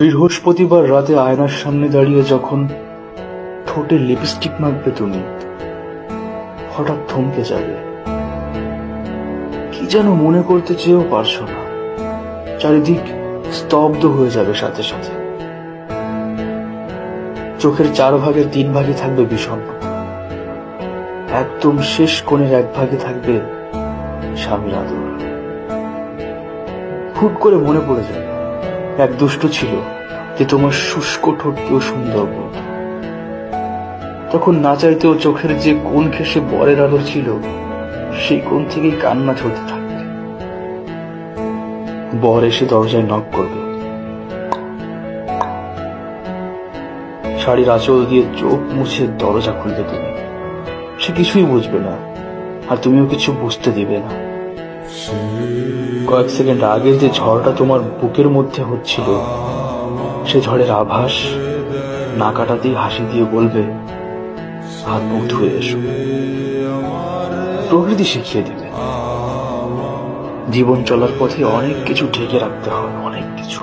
বৃহস্পতিবার রাতে আয়নার সামনে দাঁড়িয়ে যখন ঠোঁটে লিপস্টিক মাখবে তুমি, হঠাৎ থমকে যাবে। কি যেন মনে করতে চেয়েও পারছো না। চারিদিক স্তব্ধ হয়ে যাবে সাথে সাথে। চোখের 4 ভাগের 3 ভাগই থাকবে বিষণ্ণতা। একদম শেষ কোণের 1 ভাগে থাকবে স্বামীর আদর। হুট করে মনে পড়ে যাবে এক দুষ্ট ছিল যে তোমার শুষ্ক ঠোঁটকেও সুন্দর বলত। তখন না চাইতেও চোখের যে কোণ ঘেঁষে বরের আলো ছিল, সেই কোণ থেকেই কান্না ঝরতে থাকবে। বর এসে দরজায় নক করবে, শাড়ির আঁচল দিয়ে চোখ মুছে দরজা খুলবে তুমি। সে কিছুই বুঝবে না, আর তুমিও কিছু বুঝতে দিবে না। কয়েক সেকেন্ড আগে যে ঝড়টা তোমার বুকের মধ্যে হচ্ছিল, সে ঝড়ের আভাস না কাটাতেই হাসি দিয়ে বলবে, হাত মুখ ধুয়ে এসো। প্রকৃতি শিখিয়ে দিবে জীবন চলার পথে অনেক কিছু ঢেকে রাখতে হয়, অনেক কিছু।